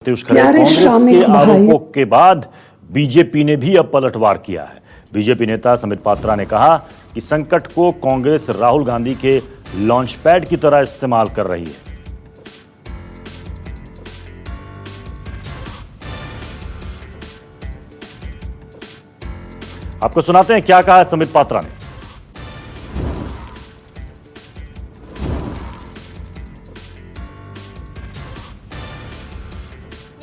कांग्रेस के आरोपों के बाद बीजेपी ने भी अब पलटवार किया है। बीजेपी नेता संबित पात्रा ने कहा कि संकट को कांग्रेस राहुल गांधी के लॉन्च पैड की तरह इस्तेमाल कर रही है। आपको सुनाते हैं क्या कहा है संबित पात्रा ने।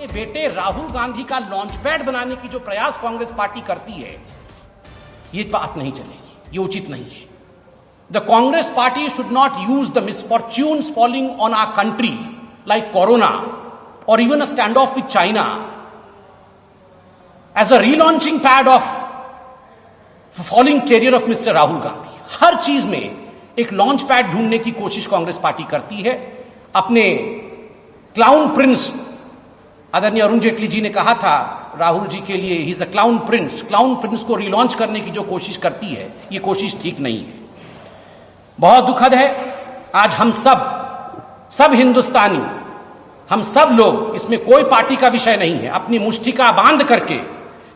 बेटे राहुल गांधी का लॉन्च पैड बनाने की जो प्रयास कांग्रेस पार्टी करती है, ये बात नहीं चलेगी, ये उचित नहीं है। The Congress party should not use the misfortunes falling on our country like corona और even a stand off with China as a relaunching pad of falling career of mister Rahul Gandhi. हर चीज में एक लॉन्च पैड ढूंढने की कोशिश कांग्रेस पार्टी करती है। अपने क्लाउन प्रिंस, आदरणीय अरुण जेटली जी ने कहा था राहुल जी के लिए, he is a clown Prince. Clown Prince को रिलॉन्च करने की जो कोशिश करती है, ये कोशिश ठीक नहीं है। बहुत दुखद है, आज हम सब हिंदुस्तानी, हम सब लोग, इसमें कोई पार्टी का विषय नहीं है, अपनी मुष्टिका बांध करके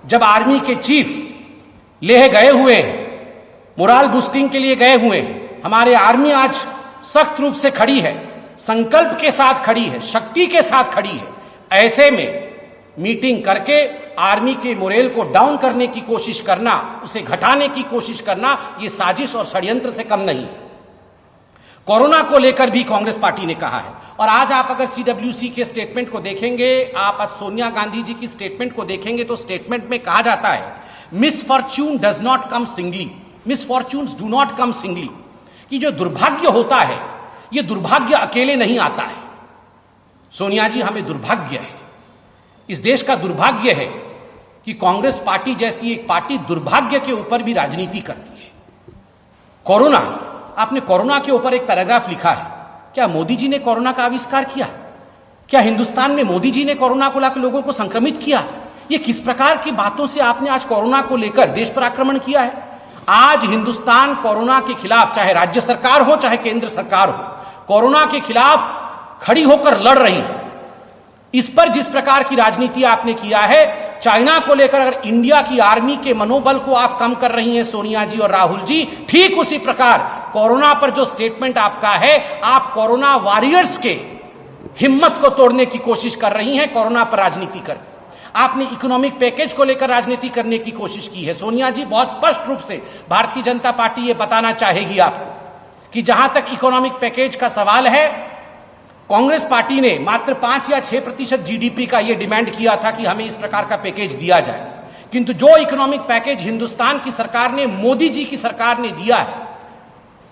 जब आर्मी के चीफ लेह गए हुए हैं, मोराल बूस्टिंग के लिए गए हुए हैं, हमारे आर्मी आज सख्त रूप से खड़ी है, संकल्प के साथ खड़ी है, शक्ति के साथ खड़ी है। ऐसे में मीटिंग करके आर्मी के मोरेल को डाउन करने की कोशिश करना, उसे घटाने की कोशिश करना, यह साजिश और षड्यंत्र से कम नहीं है। कोरोना को लेकर भी कांग्रेस पार्टी ने कहा है, और आज आप अगर सीडब्ल्यूसी के स्टेटमेंट को देखेंगे, आप आज सोनिया गांधी जी की स्टेटमेंट को देखेंगे, तो स्टेटमेंट में कहा जाता है misfortune does not come singly, misfortunes do not come singly, कि जो दुर्भाग्य होता है, यह दुर्भाग्य अकेले नहीं आता है। सोनिया जी, हमें दुर्भाग्य है, इस देश का दुर्भाग्य है कि कांग्रेस पार्टी जैसी एक पार्टी दुर्भाग्य के ऊपर भी राजनीति करती है। कोरोना, आपने कोरोना के ऊपर एक पैराग्राफ लिखा है। क्या मोदी जी ने कोरोना का आविष्कार किया? क्या हिंदुस्तान में मोदी जी ने कोरोना को लाकर लोगों को संक्रमित किया? ये किस प्रकार की बातों से आपने आज कोरोना को लेकर देश पर आक्रमण किया है? आज हिंदुस्तान कोरोना के खिलाफ, चाहे राज्य सरकार हो चाहे केंद्र सरकार हो, कोरोना के खिलाफ खड़ी होकर लड़ रही। इस पर जिस प्रकार की राजनीति आपने किया है, चाइना को लेकर अगर इंडिया की आर्मी के मनोबल को आप कम कर रही हैं सोनिया जी और राहुल जी, ठीक उसी प्रकार कोरोना पर जो स्टेटमेंट आपका है, आप कोरोना वॉरियर्स के हिम्मत को तोड़ने की कोशिश कर रही हैं कोरोना पर राजनीति करके। आपने इकोनॉमिक पैकेज को लेकर राजनीति करने की कोशिश की है। सोनिया जी, बहुत स्पष्ट रूप से भारतीय जनता पार्टी यह बताना चाहेगी आपको कि जहां तक इकोनॉमिक पैकेज का सवाल है, कांग्रेस पार्टी ने मात्र 5 या 6% जीडीपी का यह डिमांड किया था कि हमें इस प्रकार का पैकेज दिया जाए, किंतु जो इकोनॉमिक पैकेज हिंदुस्तान की सरकार ने, मोदी जी की सरकार ने दिया है,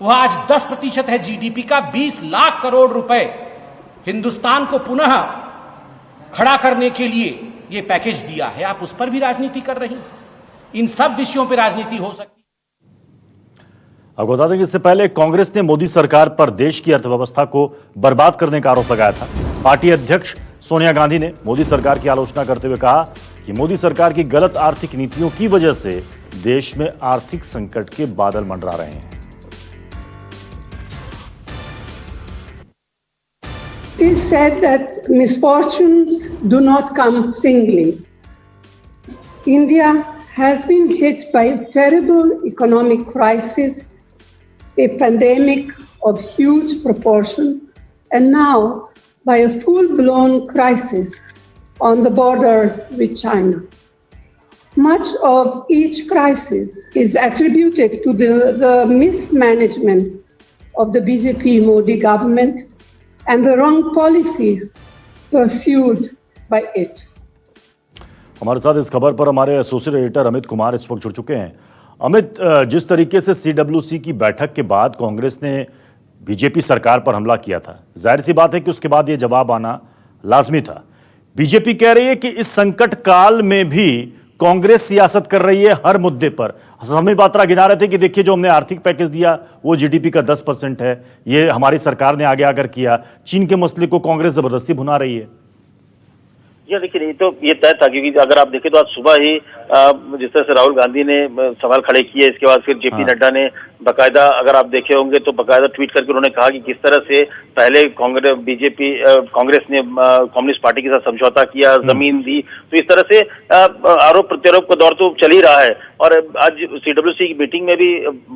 वह आज 10% है जीडीपी का। 20 लाख करोड़ रुपए हिंदुस्तान को पुनः खड़ा करने के लिए यह पैकेज दिया है। आप उस पर भी राजनीति कर रही हैं। इन सब विषयों पर राजनीति हो सकती। आपको बता दें कि इससे पहले कांग्रेस ने मोदी सरकार पर देश की अर्थव्यवस्था को बर्बाद करने का आरोप लगाया था। पार्टी अध्यक्ष सोनिया गांधी ने मोदी सरकार की आलोचना करते हुए कहा कि मोदी सरकार की गलत आर्थिक नीतियों की वजह से देश में आर्थिक संकट के बादल मंडरा रहे हैं। It is said that misfortunes do not come singly. India has been hit by a terrible economic crisis, a pandemic of huge proportion, and now by a full-blown crisis on the borders with China. Much of each crisis is attributed to the mismanagement of the BJP Modi government and the wrong policies pursued by it. हमारे साथ इस खबर पर हमारे associate editor Amit Kumar इस वक्त जुड़ चुके हैं। अमित, जिस तरीके से सीडब्ल्यूसी की बैठक के बाद कांग्रेस ने बीजेपी सरकार पर हमला किया था, जाहिर सी बात है कि उसके बाद यह जवाब आना लाजमी था। बीजेपी कह रही है कि इस संकट काल में भी कांग्रेस सियासत कर रही है हर मुद्दे पर। संबित पात्रा गिना रहे थे कि देखिए, जो हमने आर्थिक पैकेज दिया वो जीडीपी का 10% है, ये हमारी सरकार ने आगे आकर किया। चीन के मसले को कांग्रेस जबरदस्ती भुना रही है। ये देखिए, ये तय था, क्योंकि अगर आप देखें तो आज सुबह ही जिस तरह से राहुल गांधी ने सवाल खड़े किए, इसके बाद फिर जेपी नड्डा ने बाकायदा अगर आप देखे होंगे तो बाकायदा ट्वीट करके उन्होंने कहा कि किस तरह से पहले कांग्रेस ने कम्युनिस्ट पार्टी के साथ समझौता किया, जमीन दी, तो इस तरह से आरोप प्रत्यारोप का दौर तो चल ही रहा है। और आज सीडब्ल्यूसी की मीटिंग में भी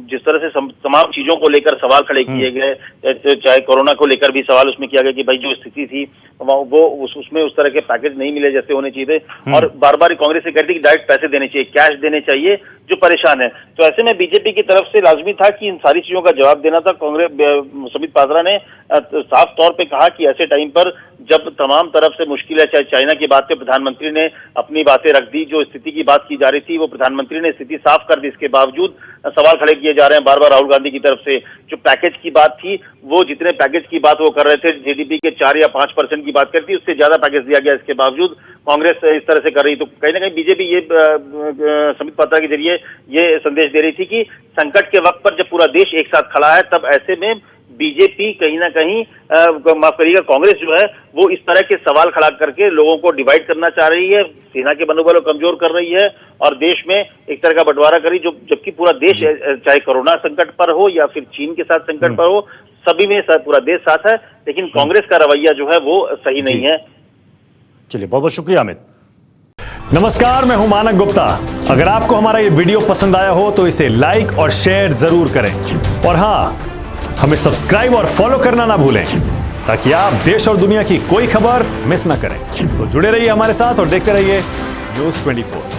जिस तरह से तमाम चीजों को लेकर सवाल खड़े किए गए, चाहे कोरोना को लेकर भी सवाल उसमें किया गया कि भाई जो स्थिति थी वो उसमें उस तरह के पैकेज नहीं मिले जैसे होने चाहिए थे, और बार बार कांग्रेस से कहती कि डायरेक्ट पैसे देने चाहिए, कैश देने चाहिए जो परेशान है। तो ऐसे में बीजेपी की तरफ से लाजमी था कि इन सारी चीजों का जवाब देना था। कांग्रेस सुमित पात्रा ने साफ तौर पे कहा कि ऐसे टाइम पर जब तमाम तरफ से मुश्किल है, चाहे चाइना की बात पे प्रधानमंत्री ने अपनी बातें रख दी, जो स्थिति की बात की जा रही थी वो प्रधानमंत्री ने स्थिति साफ कर दी, इसके बावजूद सवाल खड़े किए जा रहे हैं बार बार राहुल गांधी की तरफ से। जो पैकेज की बात थी, वो जितने पैकेज की बात वो कर रहे थे, जीडीपी के 4 या 5% की बात करती, उससे ज्यादा पैकेज दिया गया, इसके बावजूद कांग्रेस इस तरह से कर रही। तो कहीं ना कहीं बीजेपी ये सुमित पात्रा के जरिए ये संदेश दे रही थी कि संकट के वक्त पर जब पूरा देश एक साथ खड़ा है, तब ऐसे में बीजेपी कहीं ना कहीं माफ करिएगा कांग्रेस जो है वो इस तरह के सवाल खड़ा करके लोगों को डिवाइड करना चाह रही है, सेना के मनोबल को कमजोर कर रही है और देश में एक तरह का बंटवारा करी, जो जबकि पूरा देश चाहे कोरोना संकट पर हो या फिर चीन के साथ संकट पर हो, सभी में पूरा देश साथ है, लेकिन कांग्रेस का रवैया जो है वो सही नहीं है। चलिए, बहुत बहुत शुक्रिया अमित। नमस्कार, मैं हूं मानक गुप्ता। अगर आपको हमारा ये वीडियो पसंद आया हो तो इसे लाइक और शेयर जरूर करें, और हां, हमें सब्सक्राइब और फॉलो करना ना भूलें ताकि आप देश और दुनिया की कोई खबर मिस ना करें। तो जुड़े रहिए हमारे साथ और देखते रहिए News 24।